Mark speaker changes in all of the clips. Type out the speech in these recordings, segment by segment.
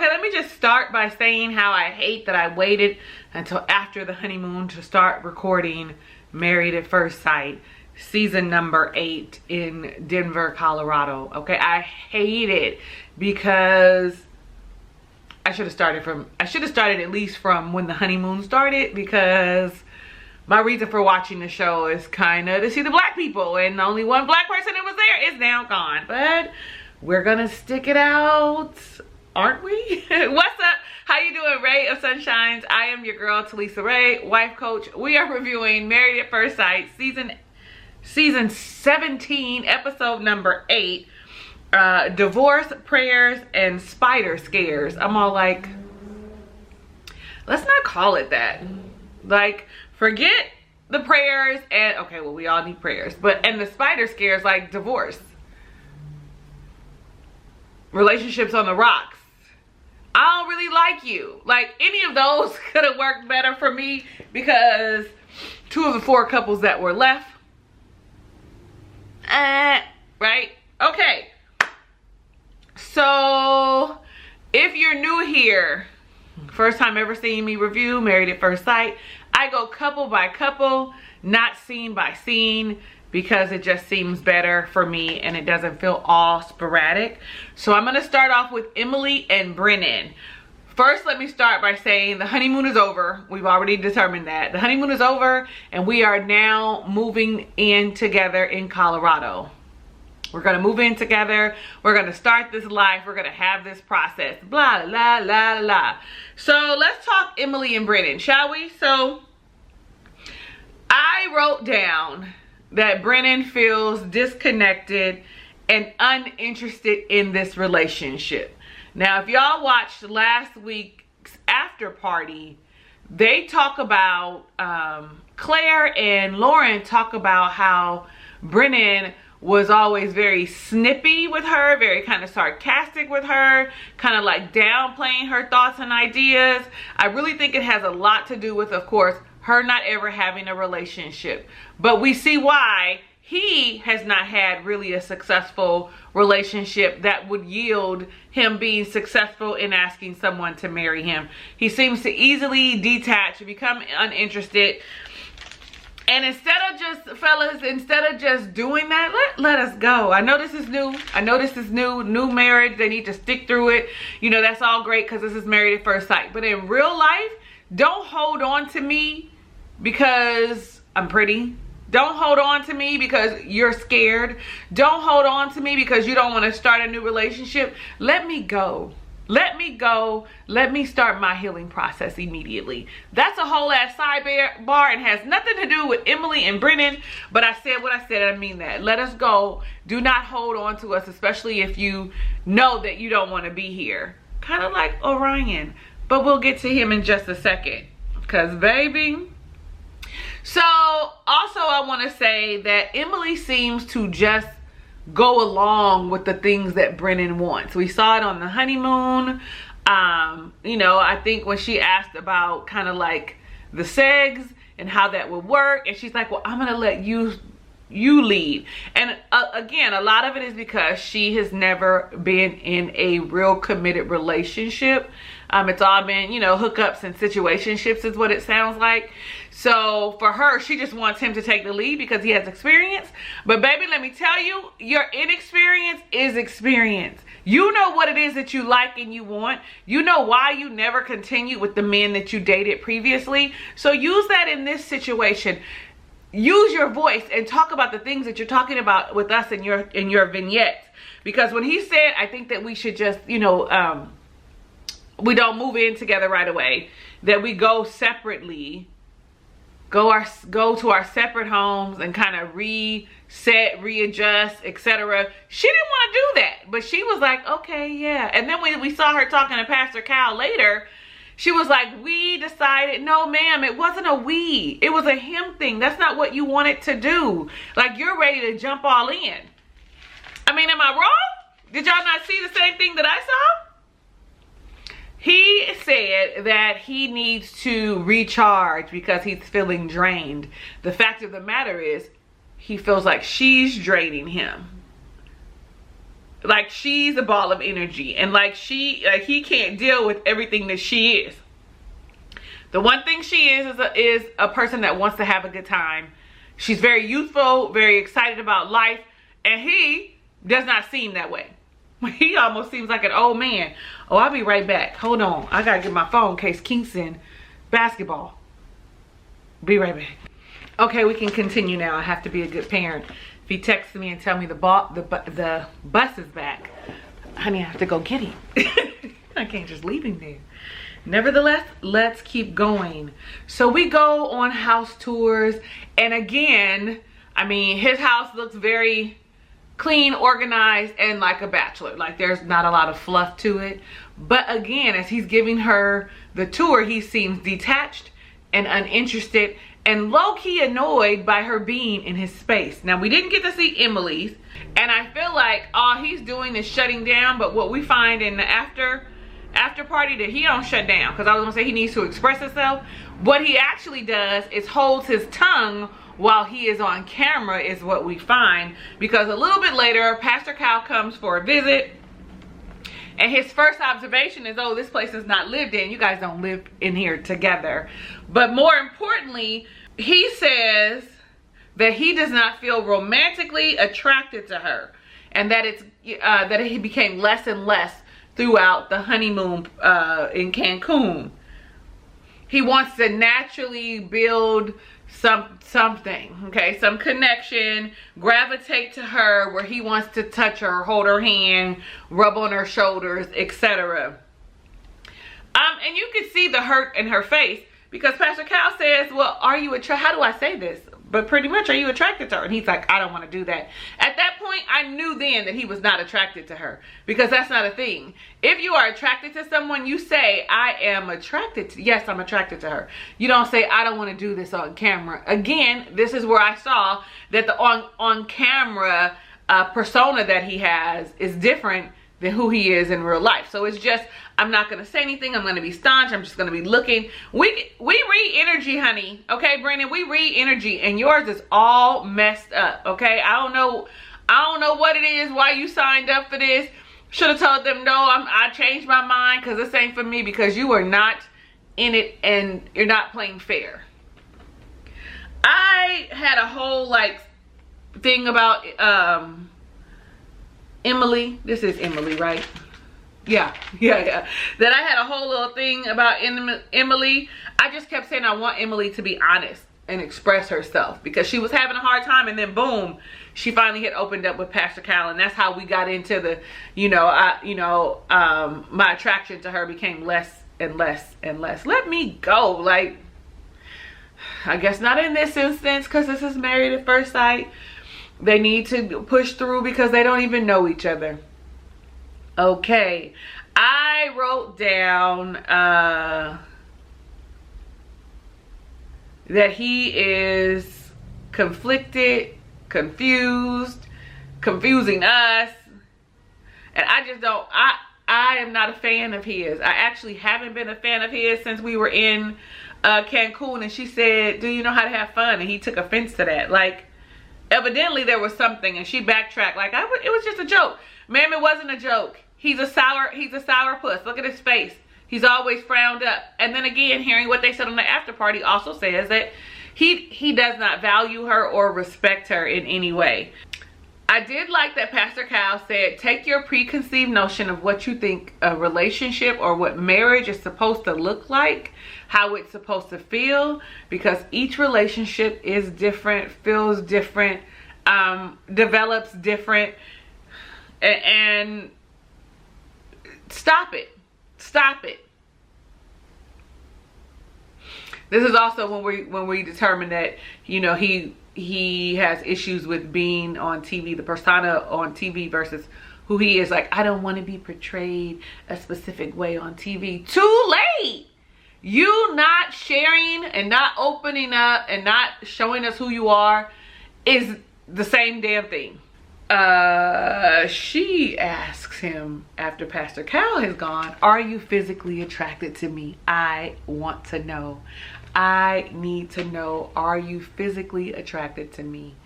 Speaker 1: Okay, let me just start by saying how I hate that I waited until after the honeymoon to start recording Married at First Sight, season number 8 in Denver, Colorado. Okay, I hate it because I should have started at least from when the honeymoon started, because my reason for watching the show is kind of to see the black people, and only one black person that was there is now gone. But we're gonna stick it out, aren't we? What's up? How you doing, Ray of Sunshines? I am your girl, Talisa Ray, wife coach. We are reviewing Married at First Sight, season 17, episode number 8. Divorce, prayers, and spider scares. I'm all like, let's not call it that. Like, forget the prayers and, okay, well, we all need prayers, but, and the spider scares, like divorce, relationships on the rocks, I don't really like you. Like, any of those could have worked better for me, because 2 of the 4 couples that were left, right? Okay. So, if you're new here, first time ever seeing me review Married at First Sight, I go couple by couple, not scene by scene, because it just seems better for me and it doesn't feel all sporadic. So I'm gonna start off with Emily and Brennan. First, let me start by saying the honeymoon is over. We've already determined that. The honeymoon is over and we are now moving in together in Colorado. We're gonna move in together. We're gonna start this life. We're gonna have this process. Blah, la, la, la. So let's talk Emily and Brennan, shall we? So I wrote down that Brennan feels disconnected and uninterested in this relationship. Now, if y'all watched last week's after party, they talk about, Claire and Lauren talk about how Brennan was always very snippy with her, very kind of sarcastic with her, kind of like downplaying her thoughts and ideas. I really think it has a lot to do with, of course, her not ever having a relationship. But we see why he has not had really a successful relationship that would yield him being successful in asking someone to marry him. He seems to easily detach, become uninterested. And instead of just, fellas, instead of just doing that, let us go. I know this is new. I know this is new marriage. They need to stick through it. You know, that's all great because this is Married at First Sight. But in real life, don't hold on to me because I'm pretty. Don't hold on to me because you're scared. Don't hold on to me because you don't want to start a new relationship. Let me go. Let me go. Let me start my healing process immediately. That's a whole ass sidebar and has nothing to do with Emily and Brennan. But I said what I said and I mean that. Let us go. Do not hold on to us, especially if you know that you don't want to be here. Kind of like Orion. But we'll get to him in just a second. Because, baby. So, also I want to say that Emily seems to just go along with the things that Brennan wants. We saw it on the honeymoon. You know, I think when she asked about kind of like the segs and how that would work, and she's like, well, I'm gonna let you lead. And again, a lot of it is because she has never been in a real committed relationship. It's all been, you know, hookups and situationships is what it sounds like. So for her, she just wants him to take the lead because he has experience. But baby, let me tell you, your inexperience is experience. You know what it is that you like and you want. You know why you never continued with the men that you dated previously. So use that in this situation. Use your voice and talk about the things that you're talking about with us in your vignettes. Because when he said, I think that we should just, you know, we don't move in together right away, that we go separately, go to our separate homes and kind of reset, readjust, etc. She didn't want to do that, but she was like, okay, yeah. And then when we saw her talking to Pastor Cal later, she was like, we decided, no ma'am, it wasn't a we, it was a him thing. That's not what you wanted to do. Like, you're ready to jump all in. I mean, am I wrong? Did y'all not see the same thing that I saw? He said that he needs to recharge because he's feeling drained. The fact of the matter is, he feels like she's draining him. like she's a ball of energy, and like he can't deal with everything that she is. The one thing she is a person that wants to have a good time. She's very youthful, very excited about life, and he does not seem that way. He almost seems like an old man. Oh, I'll be right back. Hold on. I gotta get my phone in case Kingston basketball. Be right back. Okay, we can continue now. I have to be a good parent. If he texts me and tell me the bus is back, honey, I have to go get him. I can't just leave him there. Nevertheless, let's keep going. So we go on house tours, and again, I mean, his house looks very clean, organized, and like a bachelor. Like there's not a lot of fluff to it. But again, as he's giving her the tour, he seems detached and uninterested and low-key annoyed by her being in his space. Now, we didn't get to see Emily's, and I feel like all he's doing is shutting down. But what we find in the after party, that he don't shut down, because I was gonna say he needs to express himself. What he actually does is holds his tongue while he is on camera, is what we find. Because a little bit later, Pastor Cal comes for a visit, and his first observation is, oh, this place is not lived in. You guys don't live in here together. But more importantly, he says that he does not feel romantically attracted to her, and that it's that he became less and less throughout the honeymoon in Cancun. He wants to naturally build something, okay, some connection, gravitate to her, where he wants to touch her, hold her hand, rub on her shoulders, etc. And you can see the hurt in her face, because Pastor Cal says, well, are you how do I say this? But pretty much, are you attracted to her? And he's like, I don't want to do that. At that point, I knew then that he was not attracted to her, because that's not a thing. If you are attracted to someone, you say, I am attracted to, yes, I'm attracted to her. You don't say, I don't want to do this on camera. Again, this is where I saw that the on camera persona that he has is different than who he is in real life. So it's just, I'm not going to say anything. I'm going to be staunch. I'm just going to be looking. We read energy, honey. Okay, Brennan, we read energy, and yours is all messed up. Okay, I don't know what it is, why you signed up for this. Should have told them, no, I changed my mind, because this ain't for me, because you are not in it and you're not playing fair. I had a whole like thing about Emily. This is Emily, right? Yeah. That I had a whole little thing about Emily. I just kept saying I want Emily to be honest and express herself, because she was having a hard time, and then boom, she finally had opened up with Pastor Cal, and that's how we got into the, my attraction to her became less and less and less. Let me go. Like, I guess not in this instance, because this is Married at First Sight. They need to push through, because they don't even know each other. Okay, I wrote down that he is conflicted, confused, confusing us, and I just don't, I am not a fan of his. I actually haven't been a fan of his since we were in Cancun, and she said, do you know how to have fun? And he took offense to that. Like, evidently there was something, and she backtracked like it was just a joke. Ma'am, it wasn't a joke. He's a sour puss. Look at his face. He's always frowned up. And then again, hearing what they said on the after party also says that he does not value her or respect her in any way. I did like that Pastor Cal said, take your preconceived notion of what you think a relationship or what marriage is supposed to look like, how it's supposed to feel, because each relationship is different, feels different, develops different, and stop it. This is also when we determine that, he has issues with being on TV, the persona on TV versus who he is. Like, I don't want to be portrayed a specific way on TV. Too late. You not sharing and not opening up and not showing us who you are is the same damn thing. She asks him after Pastor Cal has gone, are you physically attracted to me? I want to know. I need to know, are you physically attracted to me?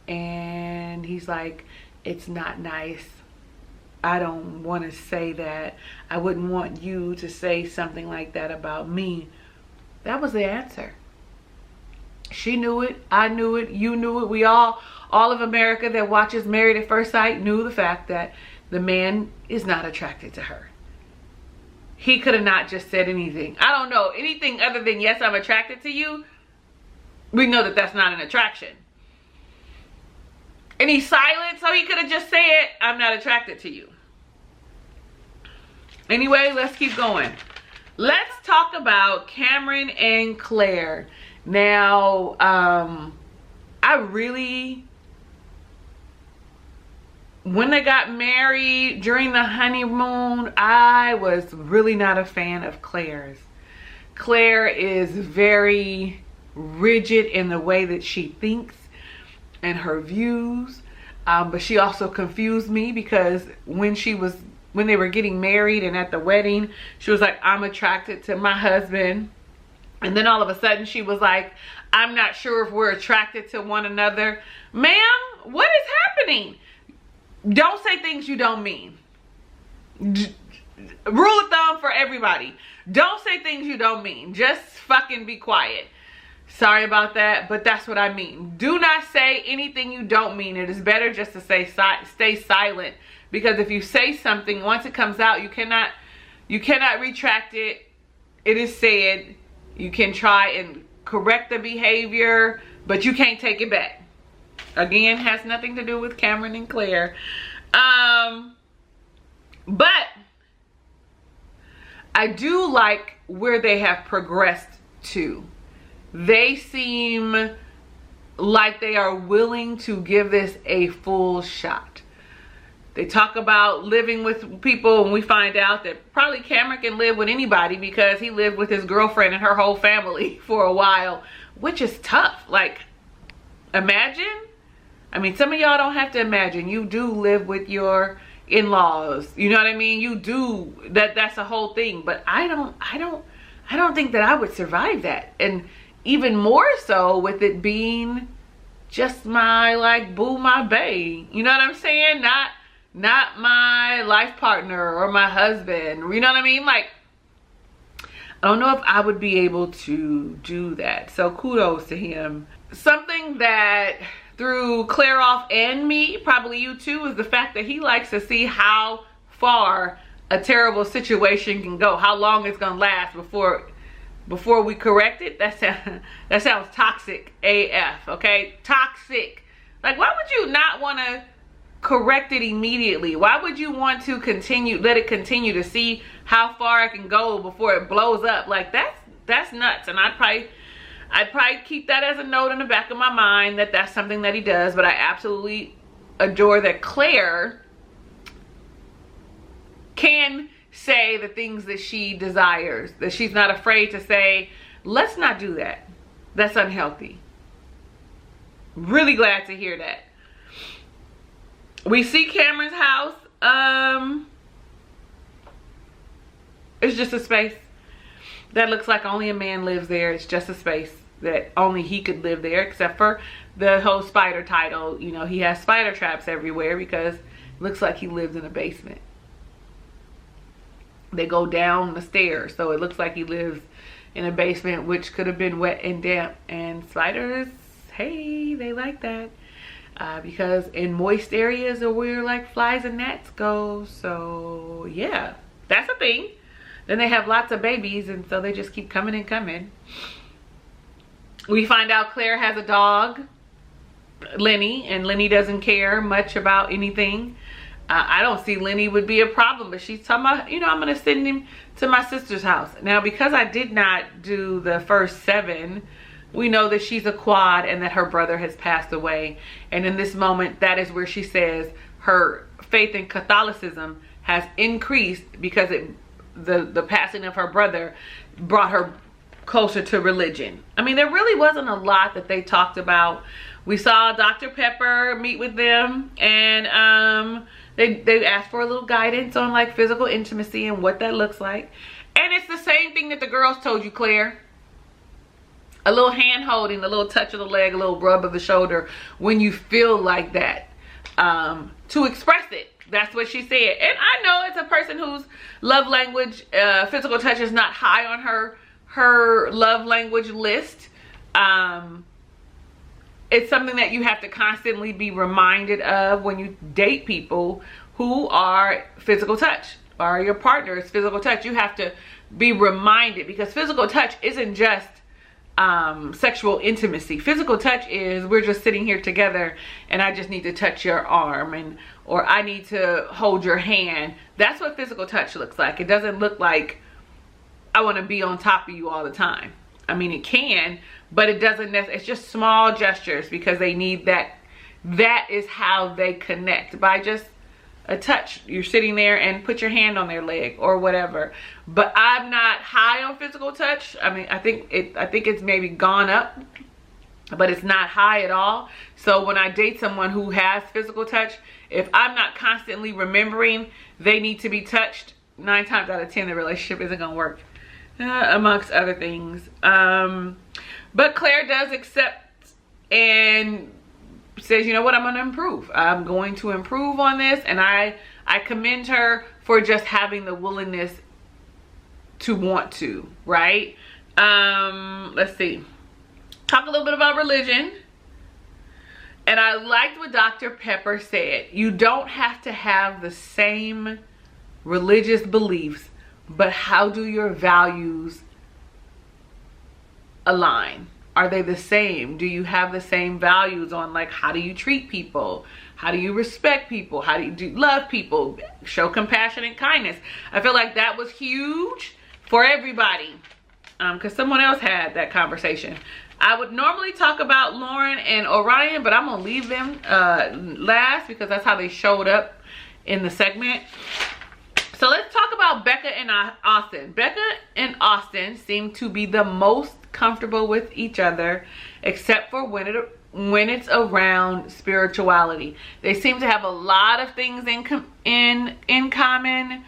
Speaker 1: And he's like, it's not nice I don't want to say that. I wouldn't want you to say something like that about me. That was the answer. She knew it. I knew it. You knew it. We all of America that watches Married at First Sight knew the fact that the man is not attracted to her. He could have not just said anything. I don't know. Anything other than, yes, I'm attracted to you. We know that that's not an attraction. And he's silent, so he could have just said, I'm not attracted to you. Anyway, let's keep going. Let's talk about Cameron and Claire. Now, when they got married during the honeymoon, I was really not a fan of Claire's. Claire is very rigid in the way that she thinks and her views, but she also confused me because when they were getting married and at the wedding, she was like, I'm attracted to my husband, and then all of a sudden she was like, I'm not sure if we're attracted to one another. Ma'am, what is happening? Don't say things you don't mean. Rule of thumb for everybody: don't say things you don't mean. Just fucking be quiet. Sorry about that, but that's what I mean. Do not say anything you don't mean. It is better just to stay silent, because if you say something, once it comes out, you cannot retract it. It is said. You can try and correct the behavior, but you can't take it back. Again, has nothing to do with Cameron and Claire. But I do like where they have progressed to. They seem like they are willing to give this a full shot. They talk about living with people, and we find out that probably Cameron can live with anybody because he lived with his girlfriend and her whole family for a while, which is tough. Like, imagine. I mean, some of y'all don't have to imagine. You do live with your in-laws. You know what I mean? You do. That's a whole thing. But I don't think that I would survive that. And even more so with it being just my, like, boo, my bae. You know what I'm saying? Not my life partner or my husband. You know what I mean? Like, I don't know if I would be able to do that. So kudos to him. Something that threw Claire off and me, probably you too, is the fact that he likes to see how far a terrible situation can go, how long it's gonna last before we correct it. That sounds toxic AF, okay? Toxic. Like, why would you not want to correct it immediately? Why would you want to let it continue to see how far it can go before it blows up? Like, that's nuts. And I'd probably keep that as a note in the back of my mind that that's something that he does. But I absolutely adore that Claire can say the things that she desires, that she's not afraid to say, let's not do that. That's unhealthy. Really glad to hear that. We see Cameron's house. It's just a space that looks like only a man lives there. It's just a space that only he could live there, except for the whole spider title. You know, he has spider traps everywhere because it looks like he lives in a basement. They go down the stairs, so it looks like he lives in a basement, which could have been wet and damp. And spiders, hey, they like that. Because in moist areas are where, like, flies and gnats go. So yeah, that's a thing. Then they have lots of babies, and so they just keep coming and coming. We find out Claire has a dog, Lenny, and Lenny doesn't care much about anything. I don't see Lenny would be a problem, but she's talking about, you know, I'm going to send him to my sister's house. Now, because I did not do the first 7, we know that she's a quad and that her brother has passed away. And in this moment, that is where she says her faith in Catholicism has increased because the passing of her brother brought her closer to religion. I mean, there really wasn't a lot that they talked about. We saw Dr. Pepper meet with them, and they asked for a little guidance on, like, physical intimacy and what that looks like. And it's the same thing that the girls told you, Claire. A little hand holding, a little touch of the leg, a little rub of the shoulder when you feel like that. To express it. That's what she said. And I know it's a person whose love language, physical touch is not high on her love language list. It's something that you have to constantly be reminded of when you date people who are physical touch, or your partner is physical touch. You have to be reminded, because physical touch isn't just sexual intimacy. Physical touch is, we're just sitting here together and I just need to touch your arm, or I need to hold your hand. That's what physical touch looks like. It doesn't look like I want to be on top of you all the time. I mean, it can, but it doesn't necessarily. It's just small gestures, because they need that. That is how they connect, by just a touch. You're sitting there and put your hand on their leg or whatever. But I'm not high on physical touch. I mean, I think it's maybe gone up, but it's not high at all. So when I date someone who has physical touch, if I'm not constantly remembering they need to be touched, 9 times out of 10 the relationship isn't gonna work, amongst other things. But Claire does accept and says, you know what, I'm going to improve. I'm going to improve on this. And I commend her for just having the willingness to want to, right? Let's see. Talk a little bit about religion. And I liked what Dr. Pepper said. You don't have to have the same religious beliefs, but how do your values align? Are they the same? Do you have the same values on, like, how do you treat people? How do you respect people? How do you love people? Show compassion and kindness. I feel like that was huge for everybody, because someone else had that conversation. I would normally talk about Lauren and Orion, but I'm going to leave them last, because that's how they showed up in the segment. So let's talk about Becca and Austin. Becca and Austin seem to be the most comfortable with each other, except for when it's around spirituality. They seem to have a lot of things in common.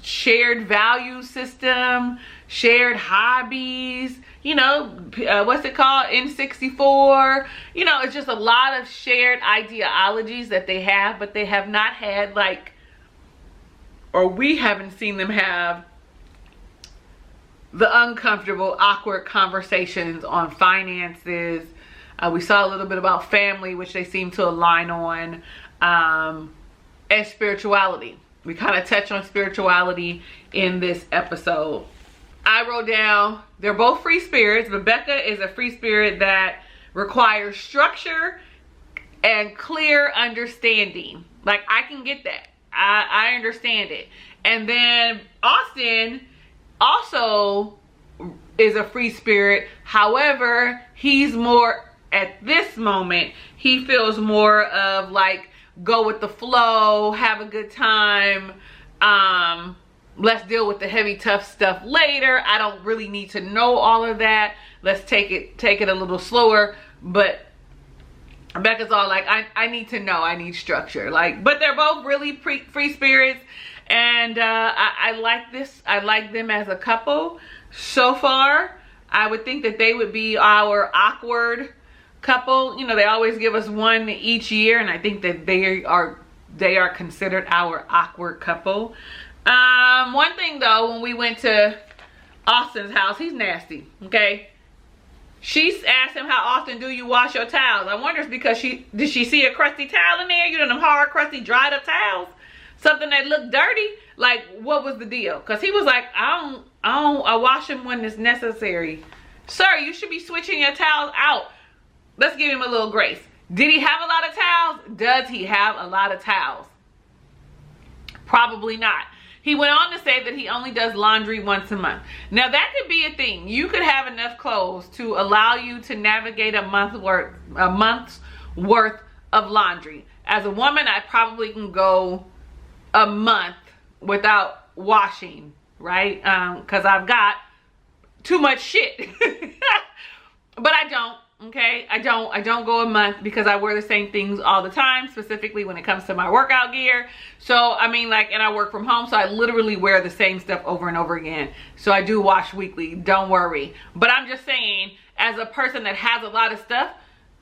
Speaker 1: Shared value system, shared hobbies, you know, what's it called, N64. You know, it's just a lot of shared ideologies that they have, but they have not had, like, or we haven't seen them have the uncomfortable, awkward conversations on finances. We saw a little bit about family, which they seem to align on, and spirituality. We kind of touch on spirituality in this episode. I wrote down, they're both free spirits, but Becca is a free spirit that requires structure and clear understanding. Like, I can get that. I understand it. And then Austin also is a free spirit. However, he's more, at this moment, he feels more of like, go with the flow, have a good time. Let's deal with the heavy, tough stuff later. I don't really need to know all of that. Let's take it a little slower. But Becca's all like, I need to know, I need structure. Like, but they're both really free spirits, and I like this. I like them as a couple so far. I would think that they would be our awkward couple. You know, they always give us one each year, and I think that they are considered our awkward couple. One thing though, when we went to Austin's house, he's nasty, okay? She asked him, how often do you wash your towels? I wonder if because did she see a crusty towel in there? You know, them hard, crusty, dried up towels? Something that looked dirty? Like, what was the deal? Because he was like, I wash them when it's necessary. Sir, you should be switching your towels out. Let's give him a little grace. Did he have a lot of towels? Does he have a lot of towels? Probably not. He went on to say that he only does laundry once a month. Now that could be a thing. You could have enough clothes to allow you to navigate a month's worth of laundry. As a woman, I probably can go a month without washing, right? Because I've got too much shit. But I don't. Okay, I don't go a month because I wear the same things all the time, specifically when it comes to my workout gear. So I mean, like, and I work from home, so I literally wear the same stuff over and over again. So I do wash weekly, don't worry. But I'm just saying, as a person that has a lot of stuff,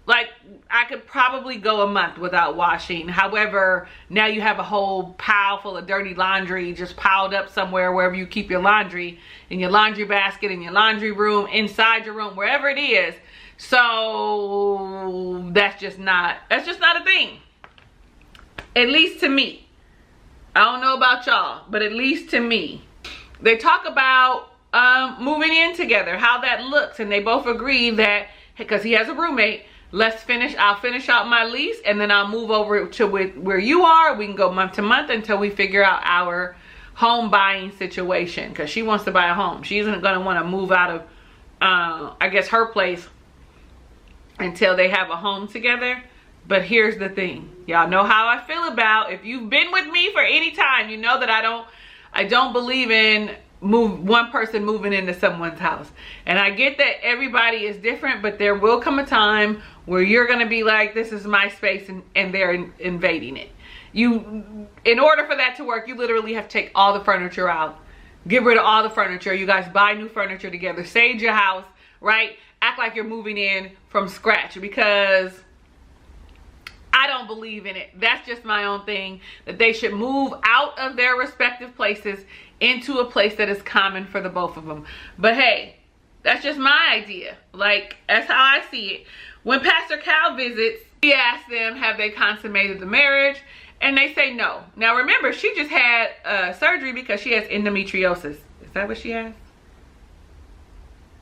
Speaker 1: like, I could probably go a month without washing. However, now you have a whole pile full of dirty laundry just piled up somewhere, wherever you keep your laundry, in your laundry basket, in your laundry room, inside your room, wherever it is. So that's just not a thing. At least to me. I don't know about y'all, but at least to me. They talk about moving in together, how that looks, and they both agree that, because he has a roommate, I'll finish out my lease, and then I'll move over to where you are. We can go month to month until we figure out our home buying situation, because she wants to buy a home. She isn't going to want to move out of, I guess, her place until they have a home together. But here's the thing. Y'all know how I feel about, if you've been with me for any time, you know that I don't believe in one person moving into someone's house. And I get that everybody is different, but there will come a time where you're going to be like, this is my space, and they're invading it. In order for that to work, you literally have to take all the furniture out. Get rid of all the furniture. You guys buy new furniture together. Sage your house, right? Act like you're moving in from scratch, because I don't believe in it. That's just my own thing, that they should move out of their respective places into a place that is common for the both of them. But hey, that's just my idea. Like, that's how I see it. When Pastor Cal visits, he asks them, have they consummated the marriage? And they say no. Now remember, she just had surgery because she has endometriosis. Is that what she has?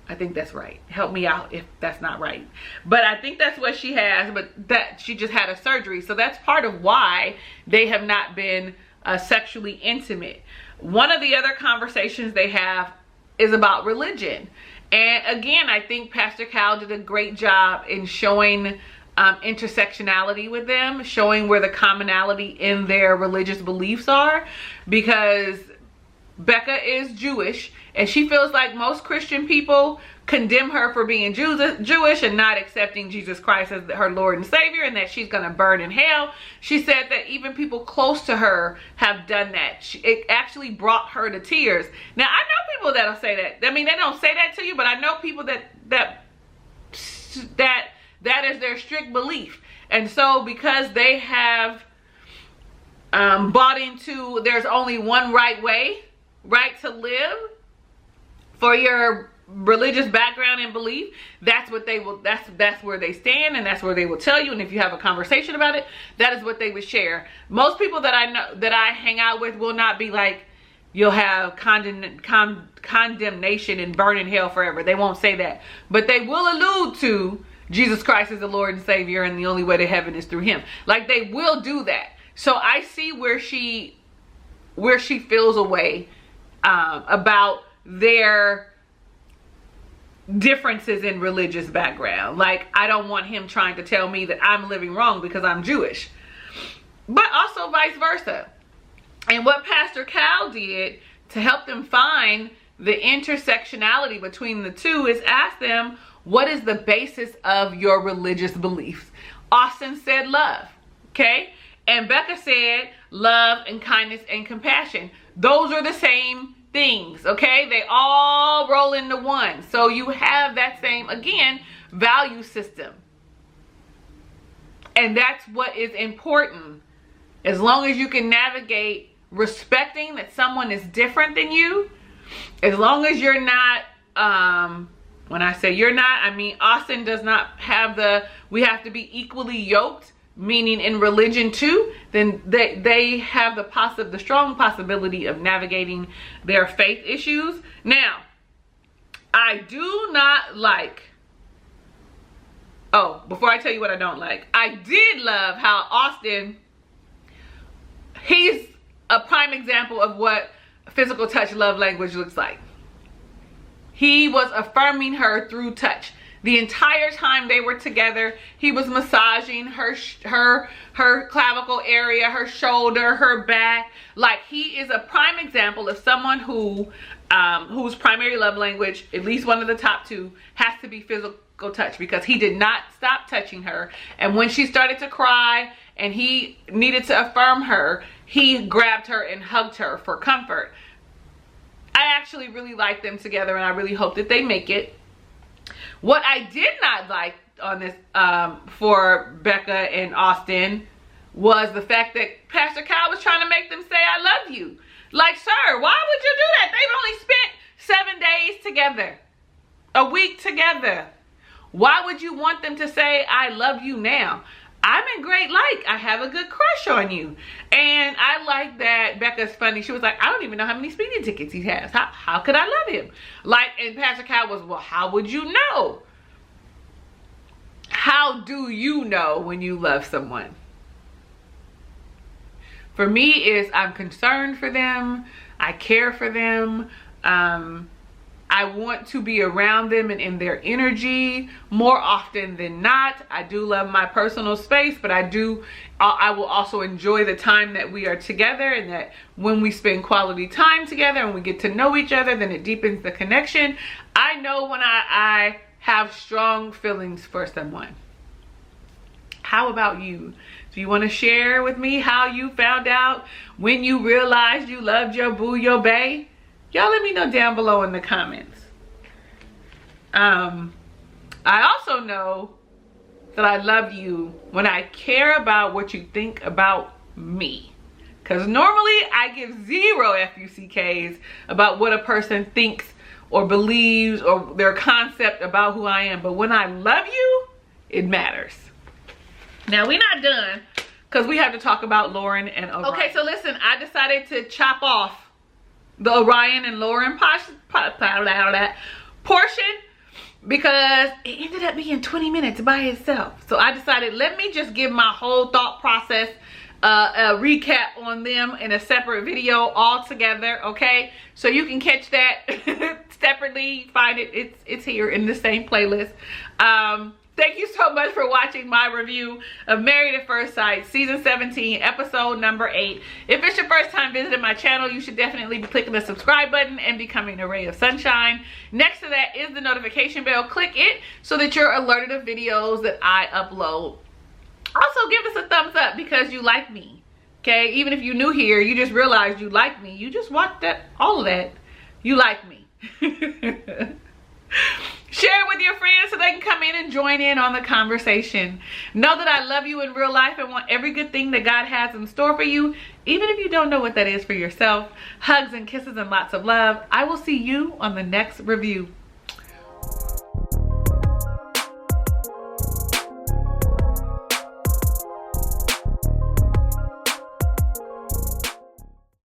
Speaker 1: I think that's right. Help me out if that's not right. But I think that's what she has, but that she just had a surgery. So that's part of why they have not been sexually intimate. One of the other conversations they have is about religion. And again, I think Pastor Cal did a great job in showing intersectionality with them, showing where the commonality in their religious beliefs are, because Becca is Jewish, and she feels like most Christian people condemn her for being Jewish and not accepting Jesus Christ as her Lord and Savior, and that she's going to burn in hell. She said that even people close to her have done that. It actually brought her to tears. Now, I know people that'll say that. I mean, they don't say that to you, but I know people that is their strict belief. And so because they have bought into there's only one right way, right, to live for your religious background and belief, that's what they will, that's where they stand, and that's where they will tell you. And if you have a conversation about it, that is what they would share. Most people that I know, that I hang out with, will not be like, you'll have condemnation and burn in hell forever. They won't say that, but they will allude to Jesus Christ is the Lord and Savior, and the only way to heaven is through him. Like, they will do that. So I see where she feels a way about their differences in religious background. Like, I don't want him trying to tell me that I'm living wrong because I'm Jewish, but also vice versa. And what Pastor Cal did to help them find the intersectionality between the two is ask them, what is the basis of your religious beliefs? Austin said love, okay? And Becca said love and kindness and compassion. Those are the same things, okay? They all roll into one. So you have that same, again, value system. And that's what is important. As long as you can navigate respecting that someone is different than you, as long as you're not, when I say you're not, I mean Austin does not have we have to be equally yoked, meaning in religion too, then they have the strong possibility of navigating their faith issues. Now, I do not like, before I tell you what I don't like, I did love how Austin, he's a prime example of what physical touch love language looks like. He was affirming her through touch. The entire time they were together, he was massaging her clavicle area, her shoulder, her back. Like, he is a prime example of someone whose primary love language, at least one of the top two, has to be physical touch, because he did not stop touching her. And when she started to cry and he needed to affirm her, he grabbed her and hugged her for comfort. I actually really like them together, and I really hope that they make it. What I did not like on this for Becca and Austin was the fact that Pastor Kyle was trying to make them say, I love you. Like, sir, why would you do that? They've only spent 7 days together, a week together. Why would you want them to say, I love you now? I'm in great like. I have a good crush on you. And I like that Becca's funny. She was like, I don't even know how many speeding tickets he has. How could I love him? Like, and Pastor Kyle was, well, how would you know? How do you know when you love someone? For me, is I'm concerned for them. I care for them. I want to be around them and in their energy more often than not. I do love my personal space, but I will also enjoy the time that we are together, and that when we spend quality time together and we get to know each other, then it deepens the connection. I know when I have strong feelings for someone. How about you? Do you want to share with me how you found out when you realized you loved your boo, your bae? Y'all let me know down below in the comments. I also know that I love you when I care about what you think about me. Because normally I give 0 FUCKs about what a person thinks or believes or their concept about who I am. But when I love you, it matters. Now, we're not done because we have to talk about Lauren and Orion. Okay, so listen, I decided to chop off the Orion and Lauren portion because it ended up being 20 minutes by itself. So I decided, let me just give my whole thought process a recap on them in a separate video all together, okay? So you can catch that separately, find it, it's here in the same playlist. Thank you so much for watching my review of Married at First Sight, Season 17, Episode number 8. If it's your first time visiting my channel, you should definitely be clicking the subscribe button and becoming a ray of sunshine. Next to that is the notification bell. Click it so that you're alerted of videos that I upload. Also, give us a thumbs up because you like me, okay? Even if you're new here, you just realized you like me. You just watched that, all of that. You like me. Share it with your friends so they can come in and join in on the conversation. Know that I love you in real life and want every good thing that God has in store for you, even if you don't know what that is for yourself. Hugs and kisses and lots of love. I will see you on the next review.